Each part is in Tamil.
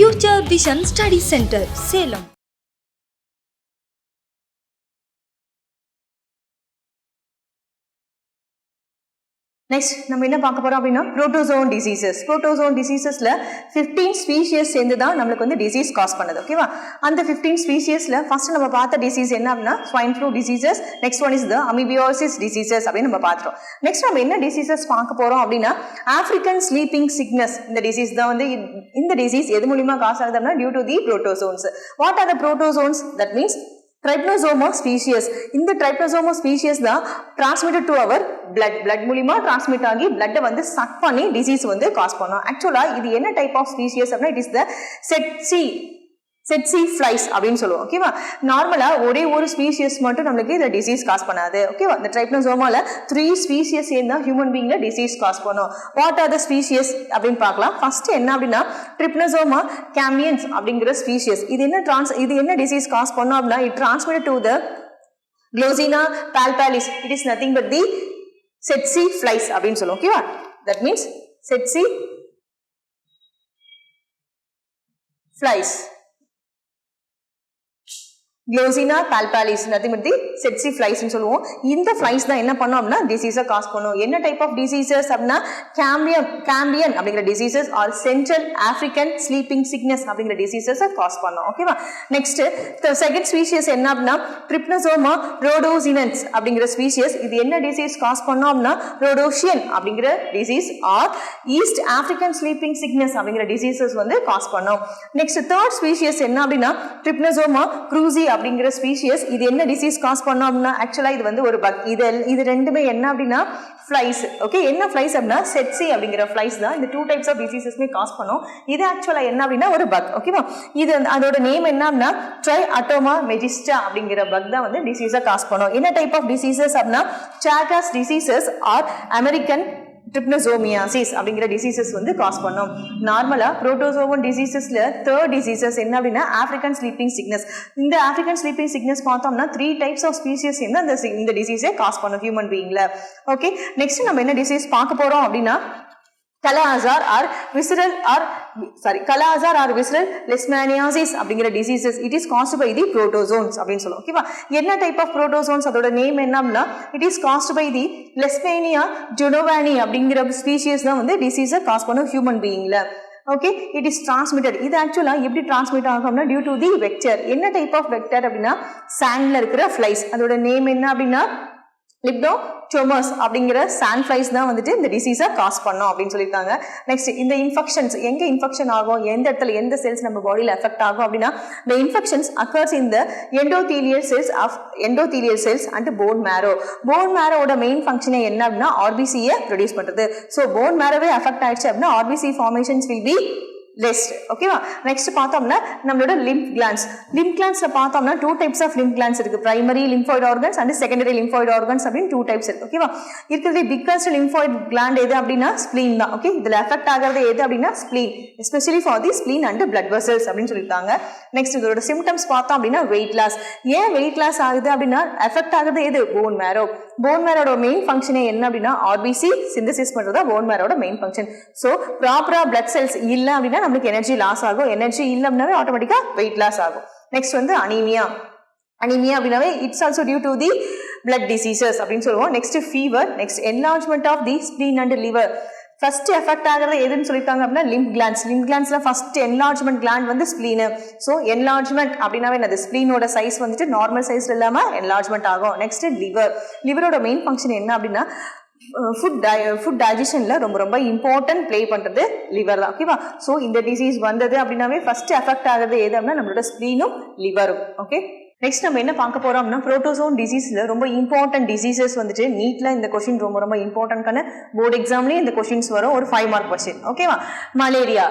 Future Vision Study Center, Salem. Next, நம்ம என்ன பார்க்க போறோம் அப்படின்னா protozoan diseases. Protozoan dicesesல 15 species சேர்ந்து தான் நமக்கு வந்து disease cause பண்ணுது. ஓகேவா? அந்த 15 speciesல ஃபர்ஸ்ட் நம்ம பார்த்த disease என்ன அப்படின்னா swine flu diseases. Next one is the amoebiasis diseases அப்படி நம்ம பார்த்தோம். Next நம்ம என்ன diseases பார்க்க போறோம் அப்படின்னா African sleeping sickness. இந்த disease தான் வந்து இந்த disease எது மூலமா காஸ் ஆகுது அப்படின்னா due to the protozoans. What are the protozoans? That means Trypanosoma species. இந்த Trypanosoma species தான் transmitted to our blood மூலமா transmit ஆகி blood வந்து suck பண்ணி disease வந்து cause பண்ணும். Actually இது என்ன type of species அப்படின்னா it is the tsetse flies அப்படின்னு சொல்லுவோம். ஓகேவா? நார்மலா ஒரே ஒரு ஸ்பீஷியஸ் மட்டும் நமக்கு இந்த டிசீஸ் காஸ் பண்ணாது. ஓகேவா? இந்த ட்ரைப்னோசோமால 3 ஸ்பீஷியஸ் சேர்ந்தா ஹியூமன் பீயிங்ல டிசீஸ் காஸ் பண்ணும். வாட் ஆர் த ஸ்பீஷியஸ் அப்படின்னு பார்க்கலாம். ஃபர்ஸ்ட் என்ன அப்படின்னா ட்ரிப்னோசோமா கேம்பியன்ஸ் அப்படிங்கிற ஸ்பீஷியஸ். இது என்ன டிசீஸ் காஸ் பண்ணும் அப்படின்னா it transmitted to the Glossina palpalis. It is nothing but the tsetse flies அப்படின்னு சொல்லுவோம். ஓகேவா? That means tsetse flies. Glossina palpalis nothing but the tsetse flies னு சொல்லுவோம். இந்த flies தான் என்ன பண்ணும் அப்படினா disease காஸ் பண்ணும். என்ன type of diseases அப்படினா cambian அப்படிங்கற diseases or Central African sleeping sickness அப்படிங்கற diseases காஸ் பண்ணும். ஓகேவா? நெக்ஸ்ட் the second species என்ன அப்படினா Trypanosoma rhodesiensis அப்படிங்கற species. இது என்ன disease காஸ் பண்ணும் அப்படினா Rhodesian அப்படிங்கற disease or East African sleeping sickness அப்படிங்கற diseases வந்து காஸ் பண்ணும். நெக்ஸ்ட் third species என்ன அப்படினா Trypanosoma cruzi அப்படிங்கிற ஸ்பீஷியஸ். இது என்ன டிசீஸ் காஸ் பண்ணும் அப்படின்னா ஆக்சுவலா இது வந்து ஒரு பக். இது ரெண்டுமே என்ன அப்படின்னா ஃப்ளைஸ். ஓகே, என்ன ஃப்ளைஸ் அப்படின்னா செட்சி அப்படிங்கிற ஃப்ளைஸ் தான் இந்த 2 டைப்ஸ் ஆஃப் டிசீசஸ்மே காஸ் பண்ணும். இது ஆக்சுவலா என்ன அப்படின்னா ஒரு பக். ஓகேவா? இது அதோட நேம் என்ன அப்படின்னா ட்ரைஅட்டோமா மெஜிஸ்டா அப்படிங்கிற பக் தான் வந்து டிசீஸை காஸ் பண்ணும். என்ன டைப் ஆஃப் டிசீசஸ் அப்படின்னா Chagas diseases are American Trypanosomiasis அப்படிங்கிற டிசீசஸ் வந்து காஸ் பண்ணும். நார்மலா புரோட்டோசோவன் டிசீசஸ்ல தேர்ட் டிசீசஸ் என்ன அப்படின்னா ஆப்பிரிக்கன் ஸ்லீப்பிங் சிக்னஸ். இந்த ஆப்பிரிக்கன் ஸ்லீப்பிங் சிக்னஸ் பார்த்தோம்னா 3 டைப்ஸ் ஆஃப் ஸ்பீஷிஸ் இந்த டிசீஸை காஸ் பண்ணும் ஹியூமன் பீயிங்ல. ஓகே, நெக்ஸ்ட் நம்ம என்ன டிசீஸ் பார்க்க போறோம் அப்படின்னா Kala-Azar or visceral leishmaniasis அப்படிங்கிற diseases. It is caused by the protozoans அப்படின்னு சொல்லுவோம். ஓகேவா? என்ன டைப் ஆஃப் protozoans அதோட நேம் என்ன அப்படின்னா it is caused by the Leishmania donovani அப்படிங்கிற ஸ்பீஷியஸ் தான் வந்து டிசீஸை காஸ் பண்ணும் ஹியூமன் பீயிங்ல. Okay, it is transmitted. இது ஆக்சுவலா எப்படி டிரான்ஸ்மிட் ஆகும்னா டியூ டு தி வெக்டர். என்ன டைப் ஆஃப் வெக்டர் அப்படின்னா சாண்ட்ல இருக்கிற ஃப்ளைஸ். அதோட நேம் என்ன அப்படின்னா லிப்டோடோமஸ் அப்படிங்கிற சாண்ட் ஃப்ளைஸ் தான் வந்துட்டு இந்த டிசீஸை காஸ் பண்ணும் அப்படின்னு சொல்லியிருக்காங்க. நெக்ஸ்ட் இந்த இன்ஃபெக்ஷன்ஸ் எங்க இன்ஃபெக்ஷன் ஆகும், எந்த இடத்துல எந்த செல்ஸ் நம்ம பாடியில் எஃபெக்ட் ஆகும் அப்படின்னா the infections occurs in the endothelial cells and bone marrow. bone marrow ஓட மெயின் ஃபங்க்ஷனே என்ன அப்படின்னா RBC-யை ப்ரொடியூஸ் பண்றது. ஸோ போன் மேரோவே அஃபெக்ட் ஆயிடுச்சு அப்படின்னா RBC formations will be less. ஓகேவா? நெக்ஸ்ட் பார்த்தோம்னா நம்மளோட lymph glands. lymph glandsல பார்த்தோம்னா 2 டைப்ஸ் ஆஃப் lymph glands இருக்கு. primary lymphoid organs and secondary lymphoid organs அப்படின்னு 2 டைப்ஸ் இருக்கு. ஓகேவா? இருக்கிறது biggest lymphoid gland எது அப்படின்னா spleen தான். ஓகே, இதுல எஃபெக்ட் ஆகிறது எது அப்படின்னா spleen, especially for the spleen and blood vessels அப்படின்னு சொல்லிருக்காங்க. நெக்ஸ்ட் இதோட சிம்டம்ஸ் பார்த்தோம் அப்படின்னா weight loss. ஏன் weight loss ஆகுது அப்படின்னா எஃபெக்ட் ஆகுது எது bone marrow. bone marrow main ஃபங்க்ஷனே என்ன அப்படின்னா RBC சிந்தசிஸ் பண்றதா bone marrow main function. So ப்ராப்பரா blood cells இல்ல அப்படின்னா நமக்கு எனர்ஜி லாஸ் ஆகும். எனர்ஜி இல்ல அப்படின்னாவே ஆட்டோமேட்டிக்கா வெயிட் லாஸ் ஆகும். நெக்ஸ்ட் வந்து அனீமியா அப்படின்னாவே it's also due to the blood diseases அப்படின்னு சொல்லுவோம். Next fever. Next enlargement of the spleen and liver. First effect ஆகிறது எதுன்னு சொல்லியிருக்காங்க அப்படின்னா லிம்ப் கிளாண்ட்ஸ். லிம்ப் கிளாண்ட்ஸ்ல ஃபர்ஸ்ட் என்லார்ஜ்மெண்ட் கிளாண்ட் வந்து ஸ்ப்ளீனு. ஸோ என்லார்ஜ்மெண்ட் அப்படின்னாவே என்னது ஸ்ப்ளீனோட சைஸ் வந்துட்டு நார்மல் சைஸ் இல்லாம என்லார்ஜ்மெண்ட் ஆகும். Next liver. லிவரோட மெயின் ஃபங்க்ஷன் என்ன அப்படின்னா ஃபுட் டைஜஷன்ல ரொம்ப இம்பார்ட்டன்ட் ப்ளே பண்றது லிவர் தான். ஓகேவா? ஸோ இந்த டிசீஸ் வந்தது அப்படின்னாவே ஃபர்ஸ்ட் எஃபெக்ட் ஆகுறது எது அப்படின்னா நம்மளோட ஸ்ப்ளீனும் லிவரும். ஓகே, நெக்ஸ்ட் நம்ம என்ன பார்க்க போறோம் அப்படின்னா புரோட்டோசோன் டிசீஸ்ல ரொம்ப இம்பார்ட்டன்ட் டிசீசஸ் வந்துட்டு நீட்ல இந்த கொஸ்டின் ரொம்ப இம்பார்ட்டன்ட்கான போர்டு எக்ஸாம்லயே இந்த கொஸ்டின்ஸ் வரும். ஒரு 5 மார்க் கொஸ்டின். ஓகேவா? Malaria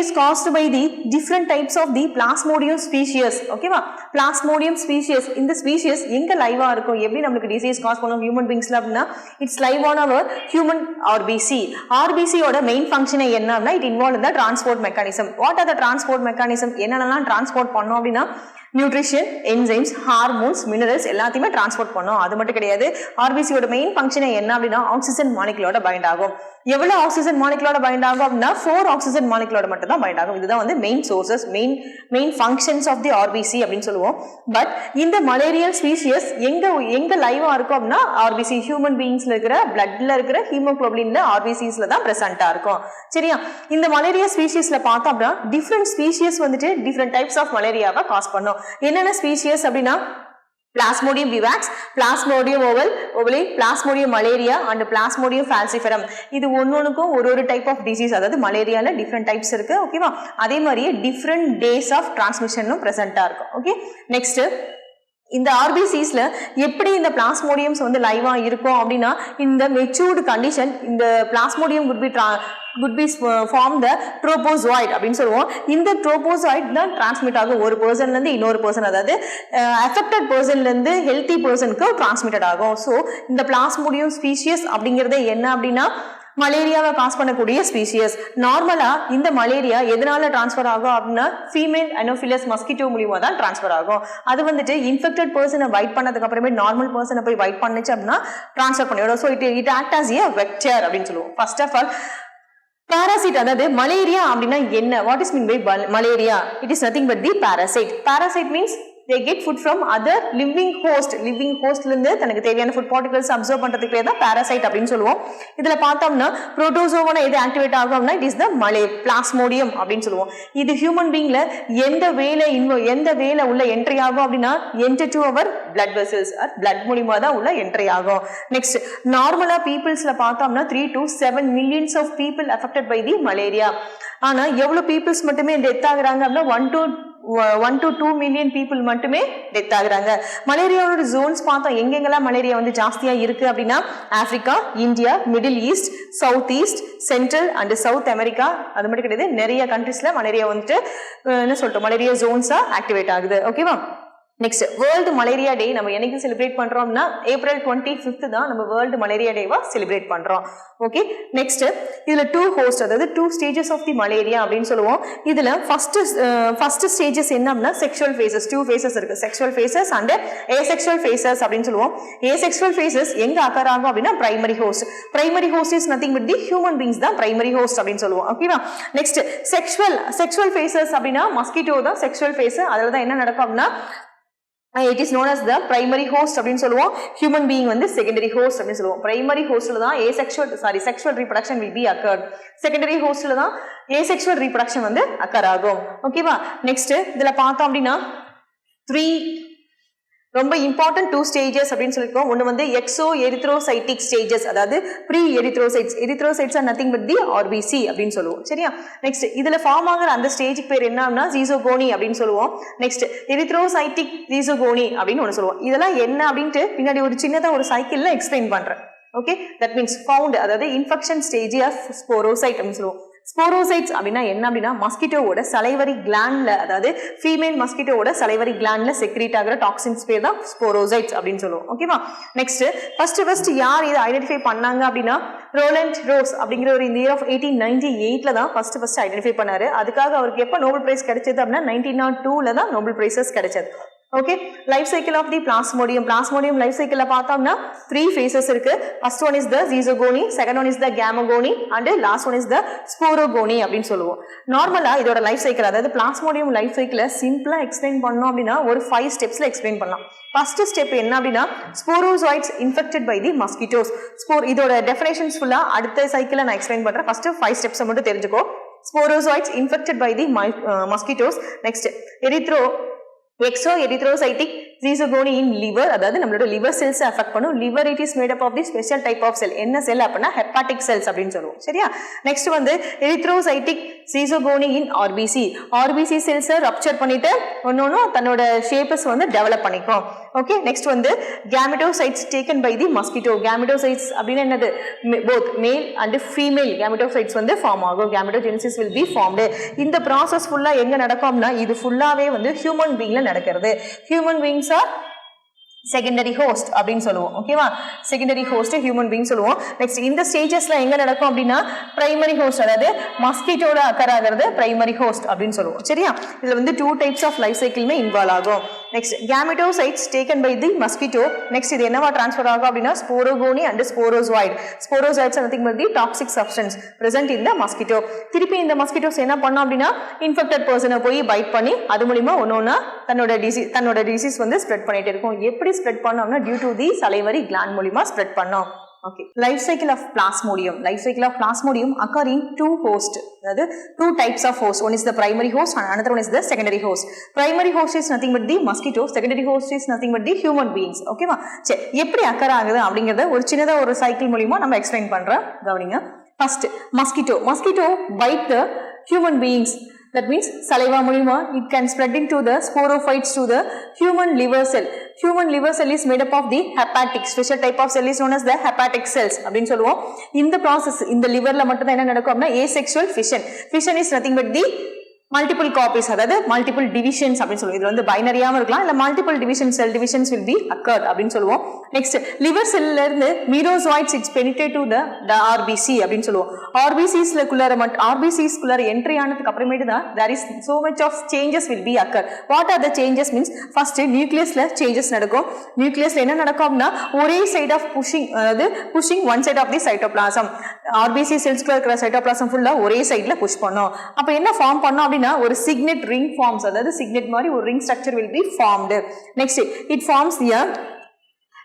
is caused by the different types of the plasmodium species. ஓகேவா? Plasmodium species. இந்த ஸ்பீஷியஸ் எங்க லைவா இருக்கும், எப்படி நமக்கு டிசீஸ் காஸ் பண்ணும் ஹியூமன் பீங்ஸ்ல அப்படின்னா it's live on our human ஆர்பிசியோட மெயின் ஃபங்க்ஷனே என்ன அப்படின்னா இட் இன்வால்வ் இந்த transport mechanism. What are the transport mechanism? என்னென்னலாம் டிரான்ஸ்போர்ட் பண்ணோம் அப்படின்னா நியூட்ரிஷன், என்சைம்ஸ், ஹார்மோன்ஸ், மினரல்ஸ் எல்லாத்தையுமே டிரான்ஸ்போர்ட் பண்ணும். அது மட்டும் கிடையாது, ஆர்பிசியோட மெயின் ஃபங்க்ஷனே என்ன அப்படின்னா ஆக்சிஜன் மாலிகுலோட பைண்ட் ஆகும். எவ்வளவு ஆக்சிஜன் மாலிகுலோட பைண்ட் ஆகும் அப்படின்னா 4 ஆக்சிஜன் மாலிகுலோட மட்டும் தான் பைண்ட் ஆகும். இதுதான் வந்து main sources, main functions of the RBC அப்படின்னு சொல்லுவோம். பட் இந்த மலேரியல் ஸ்பீஷியஸ் எங்க லைவா இருக்கும் அப்படின்னா ஆர்பிசி ஹியூமன் பீயிங்ஸ்ல இருக்கிற பிளட்ல இருக்கிற ஹீமோகுளோபின்ல ஆர்பிசிஸ்ல தான் பிரசன்டா இருக்கும். சரியா? இந்த மலேரியா ஸ்பீஷியஸ்ல பார்த்தோம் அப்படின்னா டிஃப்ரெண்ட் ஸ்பீஷியஸ் வந்துட்டு டிஃப்ரெண்ட் டைப்ஸ் ஆஃப் மலேரியாவை காஸ் பண்ணும். என்னென்ன ஸ்பீஷியஸ் அப்படின்னா Plasmodium vivax, Plasmodium ovale, Plasmodium malaria and Plasmodium falciparum. இது ஒன்னொன்னுக்கும் ஒரு டைப் ஆஃப் டிசீஸ், அதாவது மலேரியால டிஃப்ரெண்ட் டைப்ஸ் இருக்கு. ஓகேவா? அதே மாதிரியே டிஃப்ரெண்ட் டேஸ் ஆஃப் டிரான்ஸ்மிஷனும் பிரசன்டா இருக்கும். ஓகே, நெக்ஸ்ட் இந்த ஆர்பிசிஸ்ல எப்படி இந்த பிளாஸ்மோடியம்ஸ் வந்து லைவா இருக்கும் அப்படின்னா இந்த மெச்சூர்டு கண்டிஷன் இந்த plasmodium would be form the tropozoid அப்படின்னு சொல்லுவோம். இந்த tropozoid தான் டிரான்ஸ்மிட் ஆகும் ஒரு பர்சன்ல இருந்து இன்னொரு பர்சன், அதாவது அஃபெக்டட் பர்சன்ல இருந்து ஹெல்தி பர்சனுக்கு டிரான்ஸ்மிட்டட் ஆகும். ஸோ இந்த பிளாஸ்மோடியம் ஸ்பீஷியஸ் அப்படிங்கிறது என்ன அப்படின்னா மலேரியாவை காஸ் பண்ணக்கூடிய ஸ்பீஷியஸ். நார்மலா இந்த மலேரியா எதனால டிரான்ஸ்பர் ஆகும் அப்படின்னா ஃபீமேல் அனோஃபிலஸ் மஸ்கிட்டோ மூலியமா தான் டிரான்ஸ்பர் ஆகும். அது வந்துட்டு இன்ஃபெக்டட் பர்சனை வைட் பண்ணதுக்கு அப்புறமே நார்மல் பர்சனை போய் வைட் பண்ணுச்சு அப்படின்னா டிரான்ஸ்பர் பண்ணிவிடும். So it act as a vector அப்படின்னு சொல்லுவோம். ஃபர்ஸ்ட் ஆஃப் ஆல் parasite, அதாவது மலேரியா அப்படின்னா என்ன? What is mean by malaria? It is nothing but the parasite. Parasite means they get food from other living host. living hostல இருந்து தனக்கு தேவையான ஃபுட் பார்ட்டிகல்ஸ் அப்சர்வ் பண்றதுக்கு பேர் தான் parasite அப்படின்னு சொல்லுவோம். இதுல பார்த்தோம்னா புரோட்டோசோவா எது ஆக்டிவேட் ஆகும் அப்படின்னா இட் இஸ் த பிளாஸ்மோடியம் அப்படின்னு சொல்லுவோம். இது ஹியூமன் பீயிங்ல எந்த வேலை உள்ள என்ட்ரி ஆகும் அப்படின்னா enter to our blood vessels, blood மூலமா தான் உள்ள என்ட்ரி ஆகும். நெக்ஸ்ட் நார்மலா பீப்புள்ஸ்ல பார்த்தோம்னா 3 to 7 millions of people affected by the malaria. ஆனா எவ்வளவு பீப்புள்ஸ் மட்டுமே டெத் ஆகுறாங்க அப்படின்னா 1 to 2 million people மட்டுமே டெத் ஆகுறாங்க. மலேரியாவோட ஜோன்ஸ் பார்த்தோம் எங்கெங்கெல்லாம் மலேரியா வந்து ஜாஸ்தியா இருக்கு அப்படின்னா Africa, India, Middle East, South East, central and South America. அது மட்டும் கிடையாது, நிறைய கண்ட்ரீஸ்ல மலேரியா வந்துட்டு என்ன சொல்லிட்டோம் மலேரியா ஜோன்ஸா ஆக்டிவேட் ஆகுது. ஓகேவா? நெக்ஸ்ட் வேர்ல்டு மலேரியா டே நம்ம என்னைக்கு செலிப்ரேட் பண்றோம்னா April 25th தான் நம்ம வேர்ல்டு மலேரியா டேவா செலிப்ரேட் பண்றோம். ஓகே, நெக்ஸ்ட் இதுல 2 ஹோஸ்ட், அதாவது 2 ஸ்டேஜஸ் ஆஃப் தி மலேரியா அப்படின்னு சொல்லுவோம். இதுல ஃபர்ஸ்ட் ஸ்டேஜஸ் என்ன அப்படின்னா செக்ஷுவல் ஃபேசஸ். 2 ஃபேசஸ் இருக்கு, sexual faces and asexual faces அப்படின்னு சொல்லுவோம். ஏசெக்ஷுவல் ஃபேசஸ் எங்க அக்கர் ஆகும் அப்படின்னா primary host. Primary host is nothing but the human beings தான் பிரைமரி ஹோஸ்ட் அப்படின்னு சொல்லுவோம். ஓகேவா? நெக்ஸ்ட் செக்ஷுவல் ஃபேசஸ் அப்படின்னா மஸ்கிட்டோ தான் செக்ஷுவல் ஃபேஸ். அதுல தான் என்ன நடக்கும் அப்படின்னா it is known as the primary host அப்படின்னு சொல்லுவோம். human being வந்து secondary host அப்படின்னு சொல்லுவோம். primary hostல தான் sexual reproduction will be occurred. secondary hostல தான் asexual reproduction வந்து occur ஆகும். ஓகேவா? நெக்ஸ்ட் இதுல பார்த்தோம் அப்படின்னா 3 ரொம்ப இம்பார்ட்டன்ட் 2 ஸ்டேஜஸ் அப்படின்னு சொல்லிருக்கோம். ஒன்று வந்து எக்ஸோ எரித்ரோசைட்டிக் ஸ்டேஜஸ், அதாவது pre erythrocytes are nothing but the RBC அப்படின்னு சொல்லுவோம். சரியா? நெக்ஸ்ட் இதுல ஃபார்ம் ஆகிற அந்த ஸ்டேஜுக்கு பேர் என்ன ஜீசோகோனி அப்படின்னு சொல்லுவோம். நெக்ஸ்ட் எரித்ரோசைட்டிக் ஜீசோகோனி அப்படின்னு ஒன்று சொல்லுவோம். இதெல்லாம் என்ன அப்படின்ட்டு பின்னாடி ஒரு சின்னதா ஒரு சைக்கிள்ல எக்ஸ்பிளைன் பண்றேன். ஓகே, தட் மீன்ஸ் ஃபவுண்ட், அதாவது இன்ஃபெக்ஷன் ஸ்டேஜ் ஆஃப் ஸ்போரோசைட் அப்படின்னு சொல்லுவோம். ஸ்போரோசைட்ஸ் அப்படின்னா என்ன அப்படின்னா மஸ்கிட்டோவோட சலைவரி கிளாண்ட்ல, அதாவது ஃபீமேல் மஸ்கிட்டோவோட சலைவரி கிளாண்ட்ல செக்ரீட் ஆகிற டாக்ஸின்ஸ் பேர் தான் ஸ்போரோசைட்ஸ் அப்படின்னு சொல்லுவோம். ஓகேவா? நெக்ஸ்ட் ஃபர்ஸ்ட் யார் இதை ஐடென்டிஃபை பண்ணாங்க அப்படின்னா ரோலண்ட் ரோஸ் அப்படிங்கிற ஒரு இந்த இயர் ஆஃப் 1898ல தான் ஃபர்ஸ்ட் ஐடென்டிஃபை பண்ணாரு. அதுக்காக அவருக்கு எப்போ நோபல் பிரைஸ் கிடைச்சது அப்படின்னா 1902ல தான் நோபல் பிரைசஸ் கிடைச்சது. Okay, life cycle of the plasmodium life சைக்கிள்ல பார்த்தோம்னா 3 phases இருக்கு. First one is the schizogony, second one is the gametogony and last one is the sporogony அப்படின்னு சொல்லுவோம். நார்மலா இதோட லைஃப் சைக்கிள், அதாவது பிளாஸ்மோடியம் லைஃப் சைக்கிளை சிம்பிளா எக்ஸ்பிளைன் பண்ணோம் அப்படின்னா ஒரு 5 ஸ்டெப்ஸ்ல எக்ஸ்பிளைன் பண்ணலாம். ஃபர்ஸ்ட் ஸ்டெப் என்ன அப்படின்னா sporozoites infected by the mosquitoes. இதோட டெஃபினேஷன்ஸ் ஃபுல்லா அடுத்த சைக்கிளை நான் எக்ஸ்பிளைன் பண்றேன். ஃபர்ஸ்ட் 5 ஸ்டெப்ஸ் மட்டும் தெரிஞ்சுக்கோ. Sporozoites infected by the mosquitoes. Next exo erythrocytic schizogony in liver, அதாவது நம்மளோட லிவர் செல்ஸ் அஃபெக்ட் பண்ணும். Liver it is made up of the special type of cell. என்ன செல் அப்படின்னா ஹெப்பாட்டிக் செல்ஸ் அப்படின்னு சொல்லுவோம். சரியா? நெக்ஸ்ட் வந்து எரித்ரோசைட்டிக் ஜீசோகோனி இன் ஆர்பிசி செல்ஸை ரப்சர் பண்ணிட்டு ஒன்னொன்னு தன்னோட ஷேப்பஸ் வந்து டெவலப் பண்ணிக்கும். ஓகே, நெக்ஸ்ட் வந்து கேமெட்டோசைட்ஸ் டேக்கன் பை தி மஸ்கிட்டோ. கேமெட்டோசைட்ஸ் அப்படின்னா என்னது? போத் மேல் அண்ட் ஃபீமேல் கேமெட்டோசைட்ஸ் வந்து ஃபார்ம் ஆகும். Gametogenesis will be formed. இந்த ப்ராசஸ் ஃபுல்லா எங்க நடக்கும்னா இது ஃபுல்லாவே வந்து ஹியூமன் பீயிங்ல நடக்கிறது. Human beings are secondary host அப்படின்னு சொல்லுவோம். ஓகேவா, செகண்டரி ஹோஸ்ட் ஹியூமன் பீயிங் சொல்லுவோம். நெக்ஸ்ட் இந்த ஸ்டேஜஸ்ல எங்க நடக்கும் அப்படின்னா பிரைமரி ஹோஸ்ட், அதாவது மஸ்கிட்டோட அக்கர் ஆகிறது பிரைமரி ஹோஸ்ட் அப்படின்னு சொல்லுவோம். சரியா, இதுல வந்து 2 டைப்ஸ் ஆஃப் லைஃப் சைக்கிளுமே இன்வால்வ் ஆகும். Next gametocytes taken by the mosquito. Next இது என்னவா டிரான்ஸ்ஃபர் ஆகும் அப்படின்னா sporogony and sporozoite. Sporozoites nothing but the toxic substance present in the mosquito. திருப்பி இந்த மஸ்கிட்டோஸ் என்ன பண்ணோம் அப்படின்னா இன்ஃபெக்டட் பர்சனை போய் பைட் பண்ணி அது மூலமா ஒன்னொன்னா தன்னோட டிசீஸ் வந்து ஸ்ப்ரெட் பண்ணிட்டு இருக்கும். எப்படி ஸ்ப்ரெட் பண்ணோம்னா due to the salivary gland மூலமா ஸ்ப்ரெட் பண்ணோம். Okay. Life cycle of Plasmodium. Life cycle of Plasmodium occur in 2 hosts. That is 2 types of host. One is the primary host and another one is the secondary host. Primary host is nothing but the mosquito. Secondary host is nothing but the human beings. Okay ma? சரி, எப்படி occur ஆகுது அப்படிங்கறத ஒரு சின்னதா ஒரு சைக்கிள் மூலமா நம்ம எக்ஸ்பிளைன் பண்றோம். கவனிங்க. First, mosquito. Mosquito bite the human beings. That means saliva மூலமா it can spread into the sporophytes to the human liver cell. Human liver cell is made up of the hepatic. Special type of cell is known as the hepatic cells அப்படின்னு சொல்லுவோம். இந்த process இந்த liverல மட்டும் தான் என்ன நடக்கும் அப்படின்னா asexual fission. Fission is nothing but the multiple copies, அதாவது multiple divisions அப்படின்னு சொல்லுவோம். இது வந்து பைனரியாவும் இருக்கலாம், இல்ல multiple division cell divisions will be occurred அப்படின்னு சொல்லுவோம். நெக்ஸ்ட் லிவர் செல்ல இருந்து merozoites it's penetrate to the RBC அப்படின்னு சொல்லுவோம். RBCஸ்ல குள்ளார என்ட்ரி ஆனதுக்கு அப்புறமேட்டு தான் there is so much of changes will be occur. What are the changes means first நியூக்ளியஸ்ல changes நடக்கும். நியூக்ளியஸ்ல என்ன நடக்கும் அப்படின்னா ஒரே side of pushing one side of the cytoplasm. RBC செல்ஸ்க்குள்ள இருக்கிற cytoplasm ஃபுல்லா ஒரே சைடுல புஷ் பண்ணும். அப்ப என்ன ஃபார்ம் பண்ணோம் அப்படின்னா ஒரு சிக்னெட் ரிங் ஃபார்ம்ஸ், அதாவது சிக்னெட் மாதிரி ஒரு ring structure will be formed. Next it forms the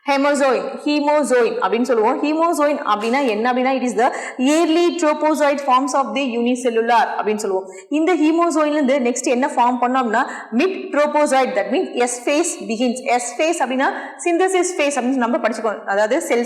haemozoin அப்படின்னு சொல்லுவோம். ஹீமோசோயின் அப்படின்னா என்ன அப்படின்னா it is the early trophozoite forms of the unicellular அப்படின்னு சொல்லுவோம். இந்த ஹீமோசோயின்ல இருந்து நெக்ஸ்ட் என்ன ஃபார்ம் பண்ணோம்னா mid trophozoite, that means S phase begins. S phase அப்படின்னா சிந்தசிஸ் ஃபேஸ் அப்படின்னு நம்ம படிச்சுக்கோம். அதாவது cell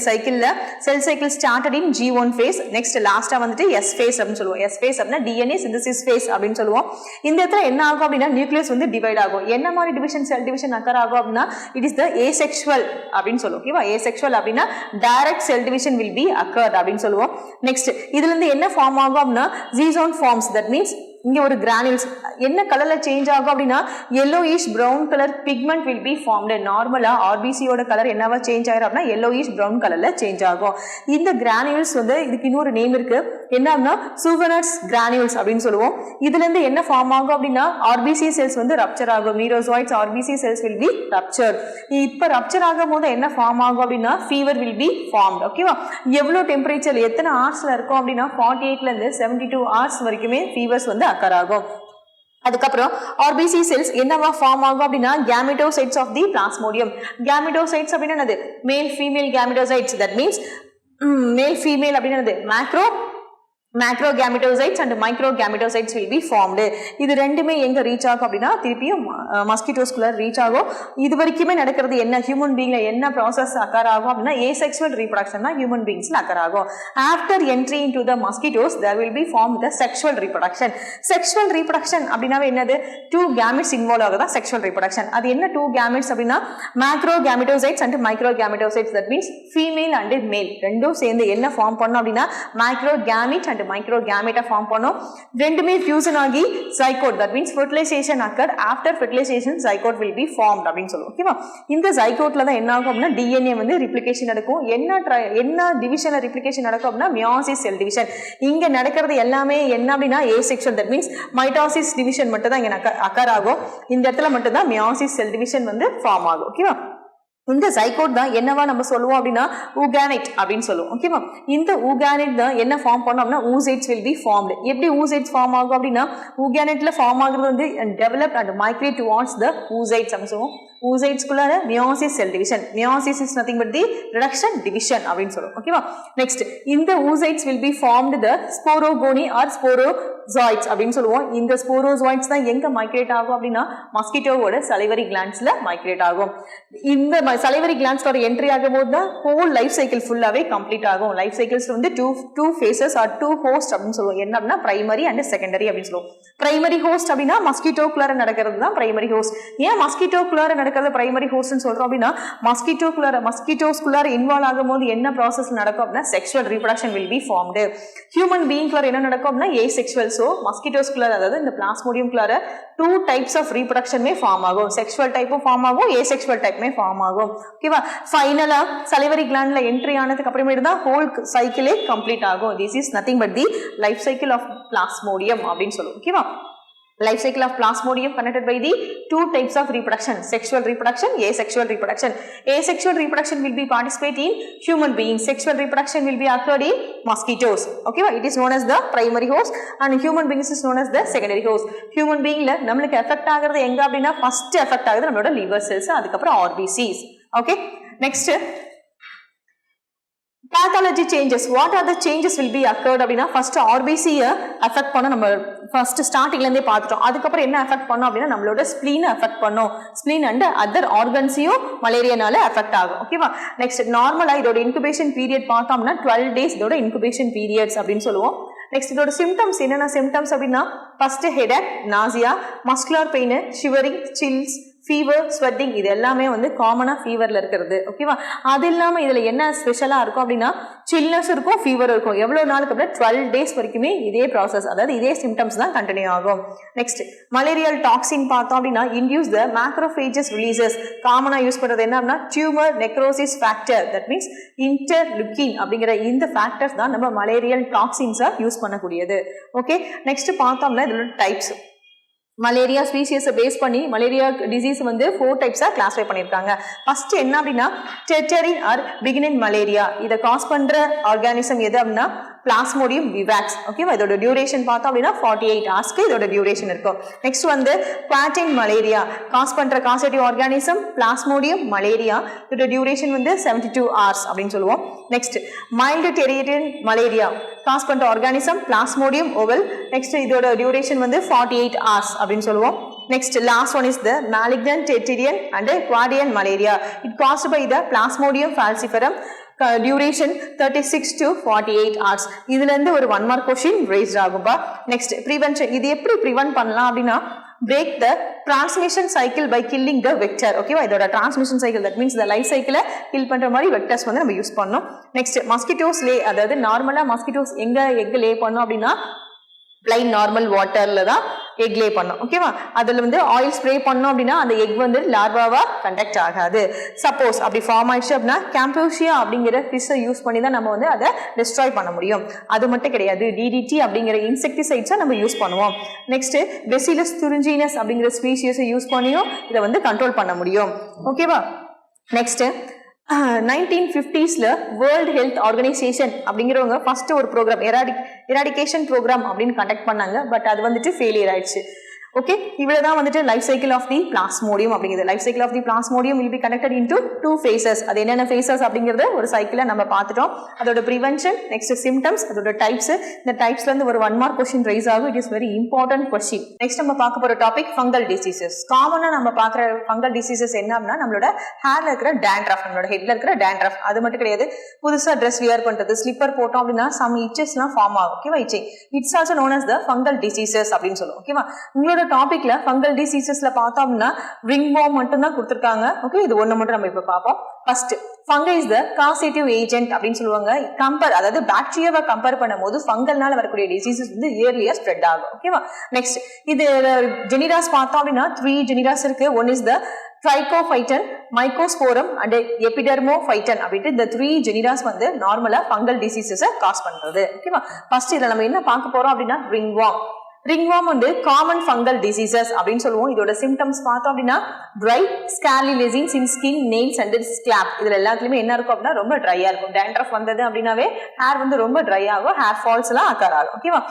cycle started in G1 phase, next லாஸ்டா வந்துட்டு எஸ் ஃபேஸ் அப்படின்னு சொல்லுவோம். எஸ் ஃபேஸ் அப்படின்னா DNA சிந்தசிஸ் ஃபேஸ் அப்படின்னு சொல்லுவோம். இந்த இடத்துல என்ன ஆகும் அப்படின்னா நியூக்ளியஸ் வந்து டிவைட் ஆகும். என்ன மாதிரி டிவிஷன் செல் டிவிஷன் அக்கர் ஆகும் அப்படின்னா இட் இஸ் த ஏசெக்சுவல் அப்படின்னு சொல்லுவோம். ஓகேவா, ஏசெக்சுவல் அப்படின்னா direct cell division will be occurred அப்படின்னு சொல்லுவோம். நெக்ஸ்ட் இதுல இருந்து என்ன ஃபார்ம் ஆகும் அப்படின்னா ஜீசோன் ஃபார்ம்ஸ். தட் மீன்ஸ் இங்க ஒரு கிரானியூல்ஸ் என்ன கலர்ல சேஞ்ச் ஆகும் அப்படின்னா yellowish brown color pigment will be formed. நார்மலா RBC ஓட கலர் என்னவா சேஞ்ச் ஆயிரும் அப்படின்னா yellowish brown கலர்ல சேஞ்ச் ஆகும். இந்த கிரானியூல்ஸ் வந்து இதுக்கு இன்னொரு நேம் இருக்கு, என்ன அப்படின்னா சூவனர்ஸ் கிரானியூல்ஸ் அப்படின்னு சொல்லுவோம். இதுல இருந்து என்ன ஃபார்ம் ஆகும் அப்படின்னா RBC செல்ஸ் வந்து ரப்சர் ஆகும். Merozoites RBC cells will be ruptured. இப்ப ரப்சர் ஆகும் போது என்ன ஃபார்ம் ஆகும் அப்படின்னா ஃபீவர் will be formed. ஓகேவா, எவ்வளவு டெம்பரேச்சர் எத்தனை ஹார்ஸ்ல இருக்கும் அப்படின்னா 48ல இருந்து 72 ஹார்ஸ் வரைக்குமே ஃபீவர்ஸ் வந்து அக்கர் ஆகும். அதுக்கப்புறம் RBC செல்ஸ் என்னவா ஃபார்ம் ஆகும் அப்படின்னா கேமெட்டோசைட்ஸ் ஆஃப் தி பிளாஸ்மோடியம். கேமெட்டோசைட்ஸ் அப்படின்னா என்னது male female gametocytes. That means male female அப்படின்னா என்னது macro gametocytes and micro gametocytes will be formed. இது ரெண்டுமே எங்க ரீச் ஆகும் அப்படின்னா திருப்பியும் மஸ்கிட்டோஸ்குள்ள ரீச் ஆகும். இது வரைக்குமே நடக்கிறது என்ன ஹியூமன் பீயிங்ல என்ன ப்ராசஸ் அக்கர் ஆகும் அப்படின்னா ஏசெக்சுவல் ரீப்ரொடக்ஷன் தான் ஹியூமன் பீயிங்ஸ்ல அக்கர் ஆகும். After entry into the mosquitoes there will be formed the sexual reproduction. sexual reproduction அப்படினாவே என்னது 2 gametes இன்வால்வ் ஆகுதா sexual reproduction. அது என்ன 2 gametes அப்படின்னா macro gametocytes and micro gametocytes. that means female and male ரெண்டும் சேர்ந்து என்ன ஃபார்ம் பண்ணோம் அப்படின்னா macro gamete and micro gamete form பண்ணோம். ரெண்டுமே ஃபியூஷன் ஆகி zygote, that means fertilization occur. after fertilization zygote will be formed அப்படின்னு சொல்லுவோம். ஓகேவா, இந்த ஜைகோட்ல தான் என்ன ஆகும் அப்படின்னா DNA வந்து ரிப்ளிகேஷன் நடக்கும். என்ன டிவிஷன்ல ரிப்ளிகேஷன் நடக்கும் அப்படின்னா மியாசிஸ் செல் டிவிஷன். இங்க நடக்கிறது எல்லாமே என்ன அப்படின்னா asexual, that means mitosis division மட்டும் தான் இங்க அக்கர் ஆகும். இந்த இடத்துல மட்டும் தான் மியாசிஸ் செல் டிவிஷன் வந்து ஃபார்ம் ஆகும். ஓகேவா, இந்த ஜைகோட் தான் என்னவா நம்ம சொல்லுவோம் அப்படின்னா ஊகானைட் அப்படின்னு சொல்லுவோம். ஓகேவா, இந்த ஊகானைட் தான் என்ன ஃபார்ம் பண்ணோம் அப்படின்னா ஊசைட்ஸ் will be formed. எப்படி ஊசைட்ஸ் ஃபார்ம் ஆகும் அப்படின்னா ஊகானைட்ல ஃபார்ம் ஆகுறது வந்து develop and migrate towards the oocytes அப்படின்னு சொல்லுவோம். ஊசைட்ஸ்குள்ளார meiosis cell division. Meiosis is nothing but the reduction division அப்படின்னு சொல்லுவோம். ஓகேவா, நெக்ஸ்ட் இந்த oocytes will be formed the sporogony or sporozoites அப்படின்னு சொல்லுவோம். இந்த ஸ்போரோசாய்ட்ஸ் தான் எங்க மைக்ரேட் ஆகும் அப்படின்னா மஸ்கிட்டோவோட சலைவரி கிளாண்ட்ஸ்ல மைக்ரேட் ஆகும். இந்த சலைவரி கிளாண்ட்ஸ்ல என்ட்ரி ஆகும் போது தான் ஹோல் லைஃப் சைக்கிள் ஃபுல்லாவே கம்ப்ளீட் ஆகும். லைஃப் சைக்கிள்ஸ் வந்து டூ ஃபேசஸ் ஆர் 2 ஹோஸ்ட் அப்படின்னு சொல்லுவோம். என்ன அப்படின்னா பிரைமரி அண்ட் செகண்டரி அப்படின்னு சொல்லுவோம். பிரைமரி ஹோஸ்ட் அப்படின்னா மஸ்கிட்டோக்குள்ளார நடக்கிறது தான் பிரைமரி ஹோஸ்ட். ஏன் மஸ்கிட்டோக்குள்ளார நடக்கிறது பிரைமரி ஹோஸ்ட்னு சொல்றோம் அப்படின்னா மஸ்கிட்டோஸ்குள்ளார இன்வால்வ் ஆகும் போது என்ன ப்ராசஸ் நடக்கும் அப்படின்னா sexual reproduction will be formed. Human பீயிங்குள்ளார என்ன நடக்கும் அப்படின்னா ஏசெக்சுவல். ஸோ மஸ்கிட்டோஸ்குள்ளார அதாவது இந்த பிளாஸ்மோடியம்குள்ளார 2 டைப்ஸ் ஆஃப் ரீப்ரொடக்ஷனுமே ஃபார்ம் ஆகும். செக்ஷுவல் டைப்பும் ஃபார்ம் ஆகும், ஏசெக்ஷுவல் டைப்புமே ஃபார்ம் ஆகும். ஓகேவா? ஃபைனலா சலிவரி கிளாண்ட்ல என்ட்ரி ஆனதுக்கு அப்புறமேட்டு தான் ஹோல் சைக்கிளே கம்ப்ளீட் ஆகும். This is nothing but the life cycle of plasmodium அப்படின்னு சொல்லுவோம். ஓகேவா? Life cycle of Plasmodium connected by the 2 types of reproduction, sexual reproduction, asexual reproduction. Asexual reproduction will be participate in human beings. Sexual reproduction will be occurred in mosquitoes. Okay, it is known as the primary host and human beings is known as the secondary host. Human being la namakku affect ஆகிறது எங்க அப்படினா first affect ஆகுது நம்மளோட liver cells, அதுக்கு அப்புறம் RBCs. Okay, next pathology changes. What are the changes will be occurred அப்படினா first RBC affect பண்ண நம்ம first startingல இருந்தே பார்த்துட்டோம். அதுக்கு அப்புறம் என்ன affect பண்ணோம் அப்படினா நம்மளோட spleen affect பண்ணோம். spleen and other organs மலேரியானால affect ஆகும். ஓகேவா? next நார்மலா இதோட incubation period பார்த்தோம்னா 12 days இதோட incubation periods அப்படினு சொல்லுவோம். next இதோட symptoms என்னென்ன symptoms அப்படினா first headache, nausea, muscular pain, shivering, chills, fever, sweating, இது எல்லாமே வந்து காமனாக ஃபீவரில் இருக்கிறது. ஓகேவா? அது இல்லாமல் இதில் என்ன ஸ்பெஷலாக இருக்கும் அப்படின்னா சில்னஸ் இருக்கும், ஃபீவர் இருக்கும். எவ்வளோ நாளுக்கு அப்புறம் 12 days வரைக்குமே இதே ப்ராசஸ், அதாவது இதே சிம்டம்ஸ் தான் கண்டினியூ ஆகும். நெக்ஸ்ட் மலேரியல் டாக்ஸின் பார்த்தோம் அப்படின்னா இன்டியூஸ் த மேக்ரோஃபேஜஸ் ரிலீசஸ். காமனாக யூஸ் பண்ணுறது என்ன அப்படின்னா tumour necrosis factor, that means interleukin அப்படிங்கிற இந்த ஃபேக்டர்ஸ் தான் நம்ம மலேரியல் டாக்ஸின்ஸாக யூஸ் பண்ணக்கூடியது. ஓகே, நெக்ஸ்ட் பார்த்தோம்னா இதோட டைப்ஸ். மலேரியா ஸ்பீசியஸை பேஸ் பண்ணி மலேரியா டிசீஸ் வந்து 4 டைப்ஸாக கிளாஸிஃபை பண்ணியிருக்காங்க. ஃபர்ஸ்ட் என்ன அப்படின்னா டெர்டரின் ஆர் பிகினின் மலேரியா. இதை காஸ் பண்ணுற ஆர்கானிசம் எது அப்படின்னா பிளாஸ்மோடியம் விவாக்ஸ். ஓகேவா? இதோட டியூரேஷன் பார்த்தோம் அப்படின்னா 48 ஹவர்ஸ்க்கு இதோட டியூரேஷன் இருக்கும். நெக்ஸ்ட் வந்து குவாட்டின் மலேரியா காஸ் பண்ணுற காசேட்டிவ் ஆர்கானிசம் பிளாஸ்மோடியம் மலேரியா. இதோட டியூரேஷன் வந்து 72 hours அப்படின்னு சொல்லுவோம். நெக்ஸ்ட் மைல்டு டெரியரின் மலேரியா காஸ் பண்ணுற ஆர்கானிசம் பிளாஸ்மோடியம் ஓவல். நெக்ஸ்ட் இதோட டியூரேஷன் வந்து 48 hours அப்படின்னு சொல்லுவோம். Next, last one is the malignant Tertian and Quadian malaria. It caused by the Plasmodium falciparum. Duration 36 to 48 hours. இதுல இருந்து ஒரு 1 mark question raised ஆகும்பா. Next, prevention. இது எப்படி prevent பண்ணலாம் அப்படின்னா break the transmission cycle by killing the vector. ஓகேவா? இதோட transmission cycle, that means the life cycle kill பண்ற மாதிரி vectors வந்து நம்ம யூஸ் பண்ணோம். Next, mosquitoes lay, அதாவது நார்மலா mosquitoes எங்க egg lay பண்ணோம் அப்படின்னா plain நார்மல் வாட்டர்ல தான் எக் லே பண்ணோம். ஓகேவா? அதில் வந்து ஆயில் ஸ்ப்ரே பண்ணோம் அப்படின்னா அந்த எக் வந்து லார்வாவா கண்டக்ட் ஆகாது. சப்போஸ் அப்படி ஃபார்ம் ஆயிடுச்சு அப்படின்னா கேம்பூசியா அப்படிங்கிற ஃபிஷ்ஷை யூஸ் பண்ணி தான் நம்ம வந்து அதை டிஸ்ட்ராய் பண்ண முடியும். அது மட்டும் கிடையாது, டிடிடி அப்படிங்கிற இன்செக்டிசைட்ஸை நம்ம யூஸ் பண்ணுவோம். நெக்ஸ்ட் பெசிலஸ் துரிஞ்சினஸ் அப்படிங்கிற ஸ்பீஷியஸை யூஸ் பண்ணியும் இதை வந்து கண்ட்ரோல் பண்ண முடியும். ஓகேவா? Next 1950s world health organisation அப்படிங்கிறவங்க ஃபர்ஸ்ட் ஒரு ப்ரோக்ராம் எராடிகேஷன் ப்ரோக்ராம் அப்படின்னு கண்டக்ட் பண்ணாங்க. பட் அது வந்துட்டு ஃபெயிலியர் ஆயிடுச்சு. ஓகே, இவ்வளவுதான் வந்துட்டு life cycle of the plasmodium அப்படிங்கிறது. Life cycle of the plasmodium will be conducted into 2 phases. அது என்னென்ன phases அப்படிங்கிறது ஒரு சைக்கிளை நம்ம பார்த்துட்டோம். அதோட ப்ரிவென்ஷன், நெக்ஸ்ட் சிம்டம்ஸ், அதோட டைப்ஸ். இந்த டைப்ஸ்ல இருந்து ஒரு 1 mark கொஸ்டின் ரைஸ் ஆகும். It is very important question. Next நம்ம பார்க்க போற டாபிக் ஃபங்கல் டிசீசஸ். காமனா நம்ம பார்க்குற ஃபங்கல் டிசீசஸ் என்ன அப்படின்னா நம்மளோட ஹேர்ல இருக்கிற டேண்ட்ரஃப், நம்மளோட ஹெட்ல இருக்கிற டேண்ட்ரஃப். அது மட்டும் கிடையாது, புதுசா ட்ரெஸ் வியர் பண்றது, ஸ்லிப்பர் போட்டோம் அப்படின்னா சம் இச்சஸ்லாம் ஃபார்ம் ஆகும். ஓகேவா? Itching it's also known as the fungal diseases அப்படின்னு சொல்லுவோம். ஓகேவா? உங்களோட டாபிக்ல ஃபங்கல் டிசீசஸ்ல பார்த்தோம்னா ரிங்வார்ம் மட்டும் தான் கொடுத்திருக்காங்க. ஓகே, இது ஒண்ணு மட்டும் நம்ம இப்ப பார்ப்போம். First fungi is the causative agent அப்படின்னு சொல்லுவாங்க. கம்பேர், அதாவது பாக்டீரியாவை கம்பேர் பண்ணும்போது ஃபங்கல்னால வரக்கூடிய டிசீசஸ் வந்து இயர்லியா ஸ்ப்ரெட் ஆகும். ஓகேவா? நெக்ஸ்ட் இது ஜெனிராஸ் பார்த்தோம் அப்படின்னா 3 ஜெனிராஸ் இருக்கு. ஒன் இஸ் த ட்ரைகோஃபைட்டன், மைக்கோஸ்போரம் அண்ட் எபிடெர்மோஃபைட்டன் அப்படின்ட்டு இந்த 3 ஜெனிராஸ் வந்து நார்மலா ஃபங்கல் டிசீசஸை காஸ் பண்றது. ஓகேவா? ஃபர்ஸ்ட் இதுல நம்ம என்ன பார்க்க போறோம் அப்படின்னா ரிங்வார்ம். ரிங்வார்ம் வந்து காமன் ஃபங்கல் டிசீசஸ் அப்படின்னு சொல்லுவோம். இதோட சிம்டம்ஸ் பார்த்தோம் அப்படின்னா dry scaly lesions in skin, nails and scalp. இதுல எல்லாத்துலயுமே என்ன இருக்கும் அப்படின்னா ரொம்ப ட்ரையா இருக்கும். டேண்ட்ரஃப் வந்தது அப்படின்னாவே ஹேர் வந்து ரொம்ப ட்ரை ஆகும், ஹேர் ஃபால்ஸ் எல்லாம் அக்கர் ஆகும். ஓகேவா?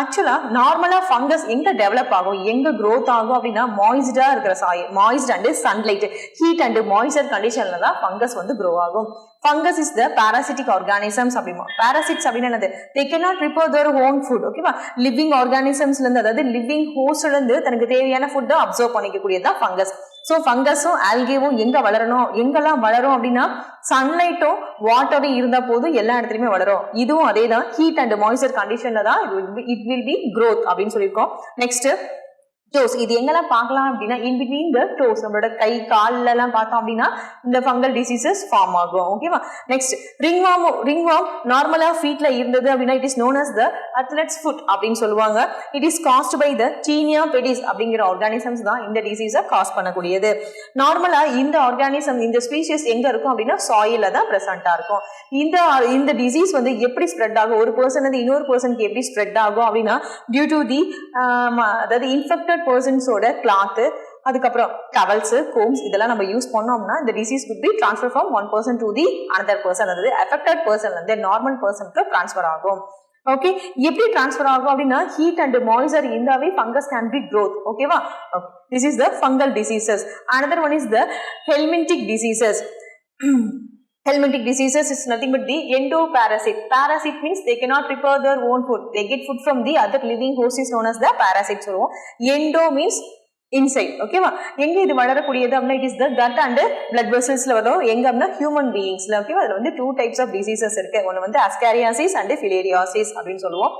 ஆக்சுவலா நார்மலா ஃபங்கஸ் எங்க டெவலப் ஆகும், எங்க க்ரோத் ஆகும் அப்படின்னா மாய்ஸ்டா இருக்கிற soil, moist and sunlight, heat and moisture கண்டிஷன்ல தான் ஃபங்கஸ் வந்து க்ரோ ஆகும். Fungus is the parasitic organisms அப்படிமா. Parasites அப்படின்னா என்னது? They cannot prepare their own food. ஓகேவா? லிவிங் ஆர்கானிசம்ஸ்ல இருந்து, அதாவது லிவிங் ஹோஸ்ட்ல இருந்து தனக்கு தேவையான ஃபுட்டை அப்சர்வ் பண்ணிக்கக்கூடியதான் ஃபங்கஸ். ஸோ ஃபங்கஸும் ஆல்கேவும் எங்க வளரணும், எங்கெல்லாம் வளரும் அப்படின்னா சன்லைட்டும் வாட்டரும் இருந்தா போதும் எல்லா இடத்துலயுமே வளரும். இதுவும் அதே தான், ஹீட் அண்ட் மாய்ஸ்டர் கண்டிஷன்ல தான் இட் வில் பி growth அப்படின்னு சொல்லியிருக்கோம். நெக்ஸ்ட் டோஸ் இது எங்கெல்லாம் பார்க்கலாம் அப்படின்னா இன் பிட்வீன் த டோஸ் நம்மளோட கை கால்ல எல்லாம் பார்த்தோம் அப்படின்னா இந்த ஃபங்கல் டிசீசஸ் ஃபார்ம் ஆகும் ஓகேவா நெக்ஸ்ட் ரிங்வார்ம் நார்மலா ஃபீட்ல இருந்தது அப்படின்னா it is known as the athlete's foot அப்படின்னு சொல்லுவாங்க it is caused by the tinea pedis அப்படிங்கிற ஆர்கானிசம்ஸ் தான் இந்த டிசீஸை காஸ் பண்ணக்கூடியது நார்மலா இந்த ஆர்கானிசம் இந்த ஸ்பீஷிஸ் எங்க இருக்கும் அப்படின்னா சாயில தான் பிரசண்டா இருக்கும் இந்த டிசீஸ் வந்து எப்படி ஸ்ப்ரெட் ஆகும் ஒரு பர்சன் வந்து இன்னொரு பர்சனுக்கு எப்படி ஸ்ப்ரெட் ஆகும் அப்படின்னா டியூ டு தி அதாவது இன்ஃபெக்டட் பர்சன்ஸோட கிளாத் அதுக்கப்புறம் டவல்ஸ் கோம்ஸ் இதெல்லாம் நம்ம யூஸ் பண்ணோம்னா இந்த disease could be transfer from one person to the another person அதாவது அஃபெக்டட் பர்சன் வந்து நார்மல் பர்சனுக்கு ட்ரான்ஸ்ஃபர் ஆகும் ஓகே எப்படி ட்ரான்ஸ்ஃபர் ஆகும் அப்படின்னா ஹீட் அண்ட் மாய்ஸ்சர் இருந்தாவே ஃபங்கஸ் கேன் பி growth ஓகேவா this is the fungal diseases another one is the helminthic diseases Helminthic diseases is nothing but the endoparasite. Parasite means they cannot prepare their own food. They get food from the other living host is known as the parasite. So, endo means inside. Okay, எங்க இது வளரக்கூடியது அப்படின்னா it is the gut and blood vessels ல வரும் எங்க அப்படின்னா human beings ல ஓகேவா அதுல வந்து 2 types of diseases இருக்கு ஒன்னு வந்து ascariasis and filariasis அப்படின்னு சொல்லுவோம்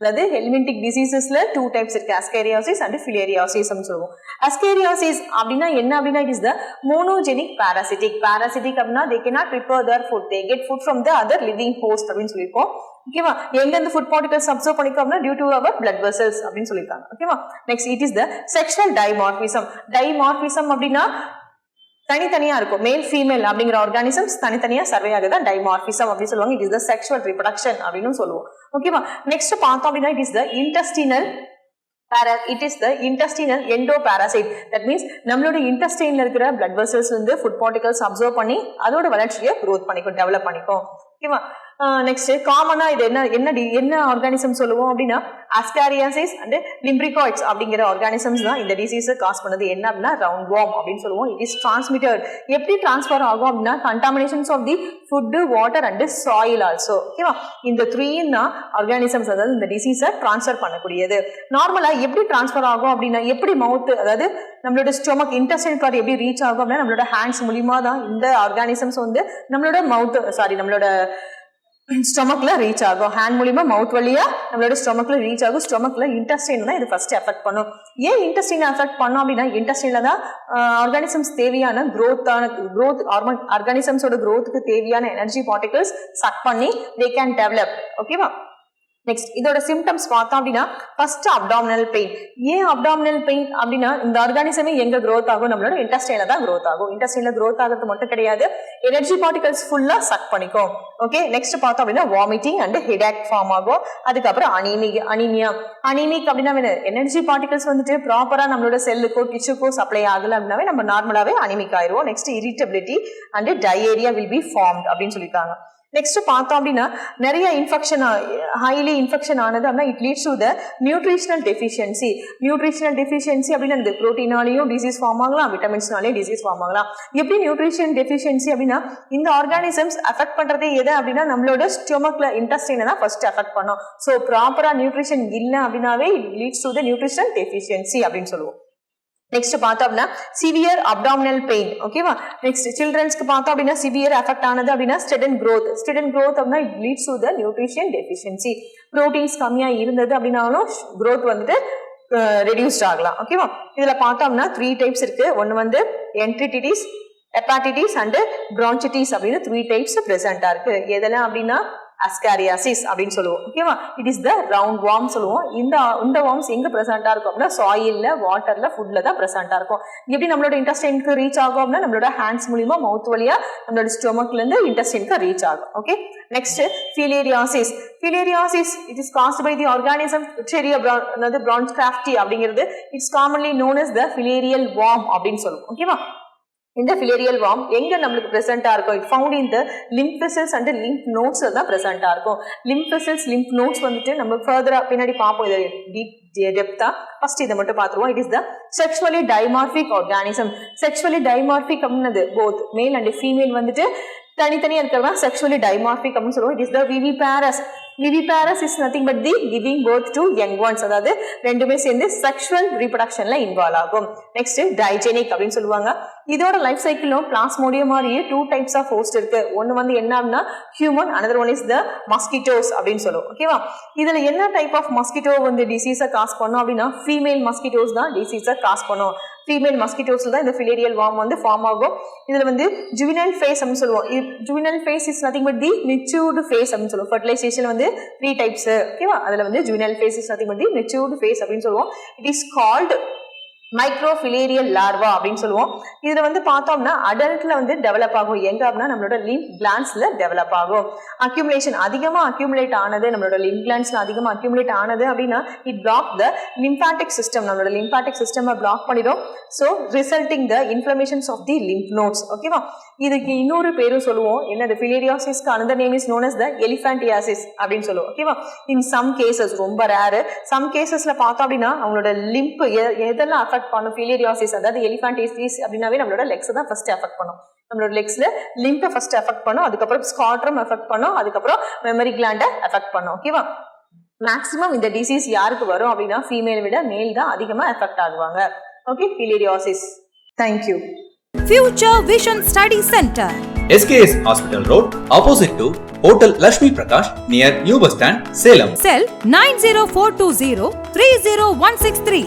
அதாவது ஹெல்மின்டிக் டிசீசஸ்ல 2 டைப்ஸ் இருக்கு ascariasis and filariasis னு சொல்லுவோம் ascariasis அப்படினா என்ன அப்படினா it is the monogenic parasitic அப்படினா they cannot prepare their food they get food from the other living host அப்படினு சொல்லிருக்கோம் ஓகேவா எங்க இந்த ஃபுட் பார்ட்டிகல்ஸ் அப்சர்வ் பண்ணிக்கோம்னா due to our blood vessels அப்படினு சொல்லிருக்காங்க ஓகேவா next it is the sexual dimorphism அப்படினா தனித்தனியா இருக்கும் மேல் ஃபீமேல் அப்படிங்கிற ஆர்கானிசம்ஸ் தனித்தனியா சர்வே ஆகுது டைமார்பிசம் அப்படி சொல்லுவாங்க it is the sexual reproduction அப்படின்னு சொல்லுவோம் ஓகேவா நெக்ஸ்ட் பார்த்தோம் அப்படின்னா it is the intestinal endoparasite that means நம்மளோட இன்டெஸ்டைன்ல இருக்கிற பிளட் வெசல்ஸ்ல இருந்து ஃபுட் பார்ட்டிகல்ஸ் அப்சர்வ் பண்ணி அதோட வளர்ச்சியை growth பண்ணிக்கும் டெவலப் பண்ணிக்கும் ஓகேவா நெக்ஸ்ட் காமனா இது என்ன ஆர்கானிசம் சொல்லுவோம் அப்படின்னா ascariasis and limbricoids அப்படிங்கிற ஆர்கானிசம்ஸ் தான் இந்த டிசீஸை காஸ் பண்ணுது என்ன அப்படின்னா ரவுண்ட் வார்ம் அப்படின்னு சொல்லுவோம் இட் இஸ் டிரான்ஸ்மிட்டட் எப்படி டிரான்ஸ்ஃபர் ஆகும் அப்படின்னா contaminations of the food water and soil also ஓகேவா இந்த 3 தான் ஆர்கானிசம்ஸ் அதாவது இந்த டிசீஸை டிரான்ஸ்ஃபர் பண்ணக்கூடியது நார்மலா எப்படி டிரான்ஸ்ஃபர் ஆகும் அப்படின்னா எப்படி மவுத் அதாவது நம்மளோட ஸ்டொமக் இன்டெஸ்டைன் பார்ட் எப்படி ரீச் ஆகும் அப்படின்னா நம்மளோட ஹேண்ட்ஸ் மூலியமா தான் இந்த ஆர்கானிசம்ஸ் வந்து நம்மளோட நம்மளோட ஸ்டொமக்ல ரீச் ஆகும் ஹேண்ட் மூலியமா மவுத் வழியா நம்மளோட ஸ்டொமக்ல ரீச் ஆகும் ஸ்டொமக்ல இன்டெஸ்டைன் தான் இது ஃபர்ஸ்ட் எஃபெக்ட் பண்ணும் ஏன் இன்டெஸ்டைன் எஃபெக்ட் பண்ணோம் அப்படின்னா இன்டெஸ்டைன்ல தான் ஆர்கானிசம்ஸ் தேவையான growth ஆர்கானிசம்ஸோட growthக்கு தேவையான எனர்ஜி பார்ட்டிகல்ஸ் சக் பண்ணி தே கேன் டெவலப் ஓகேவா நெக்ஸ்ட் இதோட சிம்டம்ஸ் பார்த்தோம் அப்படின்னா ஃபர்ஸ்ட் அப்டாமினல் பெயின் ஏன் அப்டாமினல் பெயின் அப்படின்னா இந்த ஆர்கானிசமே எங்க growth ஆகும் நம்மளோட இன்டெஸ்டைன்ல தான் growth ஆகும் இன்டெஸ்டைன்ல growth ஆகிறது மட்டும் கிடையாது எனர்ஜி பார்ட்டிகல்ஸ் ஃபுல்லா சக் பண்ணிக்கும் ஓகே நெக்ஸ்ட் பார்த்தோம் அப்படின்னா வாமிட்டிங் அண்ட் ஹெடேக் ஃபார்ம் ஆகும் அதுக்கப்புறம் அனீமிக் அப்படின்னா எனர்ஜி பார்ட்டிகல்ஸ் வந்துட்டு ப்ராப்பரா நம்மளோட செல்லுக்கோ டிஷ்யூக்கோ சப்ளை ஆகல அப்படின்னாவே நம்ம நார்மலாவே அனிமிக் ஆயிருவோம் next irritability and diarrhoea will be formed அப்படின்னு சொல்லியிருக்காங்க நெக்ஸ்ட் பார்த்தோம் அப்படின்னா நிறைய ஹைலி இன்ஃபெக்ஷன் ஆனது அப்படின்னா it leads to the nutritional deficiency அப்படின்னா இந்த புரோட்டீனாலையும் டிசீஸ் ஃபார்ம் ஆகலாம் விட்டமின்ஸ்னாலையும் டிசீஸ் ஃபார்ம் ஆகலாம் எப்படி நியூட்ரிஷன் டெஃபிஷியன்சி அப்படின்னா இந்த ஆர்கானிசம்ஸ் அஃபெக்ட் பண்றதே எது அப்படின்னா நம்மளோட ஸ்டொமக்ல இன்டெஸ்டைனை தான் ஃபர்ஸ்ட் அஃபெக்ட் பண்ணும் ஸோ ப்ராப்பரா நியூட்ரிஷன் இல்லை அப்படின்னாவே it leads to the nutritional deficiency அப்படின்னு சொல்லுவோம் நெக்ஸ்ட் பார்த்தோம் அப்படின்னா சிவியர் அப்டாமினல் பெயின் ஓகேவா நெக்ஸ்ட் சில்ட்ரன்ஸ்க்கு பார்த்தோம் அப்படின்னா சிவியர் எஃபெக்ட் ஆனது அப்படின்னா ஸ்டெடன் growth அப்படின்னா it leads to the nutrition deficiency proteins கம்மியா இருந்தது அப்படின்னாலும் growth வந்துட்டு ரெடியூஸ்ட் ஆகலாம் ஓகேவா இதுல பார்த்தோம்னா 3 டைப்ஸ் இருக்கு ஒன்னு வந்து என்ட்ரிடிஸ் ஹெப்பாட்டிட்டிஸ் அண்ட் பிரான்சிட்டிஸ் அப்படின்னு 3 டைப்ஸ் பிரசண்டா இருக்கு எதெல்லாம் அப்படின்னா ascariasis அப்படின்னு சொல்லுவோம் ஓகேவா it is the round warm சொல்லுவோம் இந்த வார்ம்ஸ் எங்க பிரசண்டா இருக்கும் அப்படின்னா சாயில்ல வாட்டர்ல ஃபுட்ல தான் பிரசண்டா இருக்கும் எப்படி நம்மளோட இன்டெஸ்டைனுக்கு ரீச் ஆகும் அப்படின்னா நம்மளோட ஹேண்ட்ஸ் மூலியமா மவுத் வழியா நம்மளோட ஸ்டொமக்ல இருந்து இன்டெஸ்டைனுக்கு ரீச் ஆகும் okay next filariasis it is caused by the organism Escherichia அதாவது Bronchcrafti அப்படிங்கிறது it's commonly known as the filarial worm அப்படின்னு சொல்லுவோம் ஓகேவா இந்த filarial worm எங்க நம்மளுக்கு பிரசண்டா இருக்கும் it found in the lymph vessels and lymph nodes தான் பிரசண்டா இருக்கும் lymph vessels lymph nodes வந்துட்டு நம்ம ஃபர்தரா பின்னாடி பார்ப்போம் இது டெப்தா ஃபர்ஸ்ட் இதை மட்டும் பார்த்துருவோம் it is the sexually dimorphic organism sexually dimorphic அப்படின்னது போத் மேல் அண்ட் ஃபீமேல் வந்துட்டு தனித்தனியா இருக்கிறதா செக்ஷுவலி டைமார்பிக் அப்படின்னு சொல்லுவோம் it is the viviparous viviparous is nothing but the giving birth to young ones, அதாவது ரெண்டுமே சேர்ந்து செக்ஷுவல் ரீப்ரொடக்ஷன்ல இன்வால்வ் ஆகும். நெக்ஸ்ட் டைஜெனிக் அப்படின்னு சொல்லுவாங்க. இதோட லைஃப் சைக்கிளும் பிளாஸ்மோடியம் மாதிரியே 2 டைப்ஸ் ஆஃப் ஹோஸ்ட் இருக்கு. ஒன்னு வந்து என்ன அப்படின்னா human, another one is the mosquitoes அப்படின்னு சொல்லுவோம். ஓகேவா, இதுல என்ன டைப் ஆஃப் மஸ்கிட்டோ வந்து டிசீஸை காஸ் பண்ணும் அப்படின்னா ஃபீமேல் மஸ்கிட்டோஸ் தான் டிசீஸை காஸ் பண்ணும். ஃபீமேல் மஸ்கிட்டோஸ்ல தான் இந்த ஃபிலேரியல் வார்ம் வந்து ஃபார்ம் ஆகும். இதுல வந்து ஜுவினல் ஃபேஸ் அப்படின்னு சொல்லுவோம். Juvenile phase is nothing but the matured phase அப்படின்னு சொல்லுவோம். ஃபர்டிலைசேஷன் வந்து 3 டைப்ஸ். ஓகேவா, அதுல வந்து juvenile phase is nothing but the matured phase அப்படின்னு சொல்லுவோம். It is called microfilarial larva அப்படின்னு சொல்லுவோம். இதுல வந்து பார்த்தோம்னா அடல்ட்ல வந்து டெவலப் ஆகும். எங்க அப்படின்னா நம்மளோட லிம்ப் கிளாண்ட்ஸ்ல டெவலப் ஆகும். அக்யூமுலேஷன் அதிகமா அக்யூமுலேட் ஆனது, நம்மளோட லிம்ப் கிளாண்ட்ஸ்ல அதிகமா அக்யூமுலேட் ஆனது அப்படின்னா it block the lymphatic system, நம்மளோட லிம்பாட்டிக் சிஸ்டம் பிளாக் பண்ணிடும். So resulting the inflammations of the lymph nodes. ஓகேவா, இதுக்கு இன்னொரு பேரும் சொல்லுவோம். என்ன, ஃபிலேரியாசிஸ்க்கு another name is known as the elephantiasis அப்படின்னு சொல்லுவோம். ஓகேவா, இன் சம் கேசஸ், ரொம்ப ரேரு, சம் கேசஸ்ல பார்த்தோம் அப்படின்னா அவங்களோட லிம்ப் எதெல்லாம் அஃபெக்ட் பண்ணும் ஃபிலேரியாசிஸ், அதாவது எலிஃபேண்டியாசிஸ் அப்படின்னாவே நம்மளோட லெக்ஸ் தான் ஃபர்ஸ்ட் அஃபெக்ட் பண்ணும். நம்மளோட லெக்ஸ்ல லிம்பை ஃபர்ஸ்ட் அஃபெக்ட் பண்ணும், அதுக்கப்புறம் ஸ்காட்ரம் அஃபெக்ட் பண்ணும், அதுக்கப்புறம் மெமரி கிளாண்டை அஃபெக்ட் பண்ணும். ஓகேவா, மேக்ஸிமம் இந்த டிசீஸ் யாருக்கு வரும் அப்படின்னா ஃபீமேல் விட மேல் தான் அதிகமா அஃபெக்ட் ஆகுவாங்க. Okay, filariasis. Thank you. Future Vision Study Center, SKS Hospital Road, opposite to Hotel Lakshmi Prakash, near New Bus Stand, Salem. cell 90420 30163.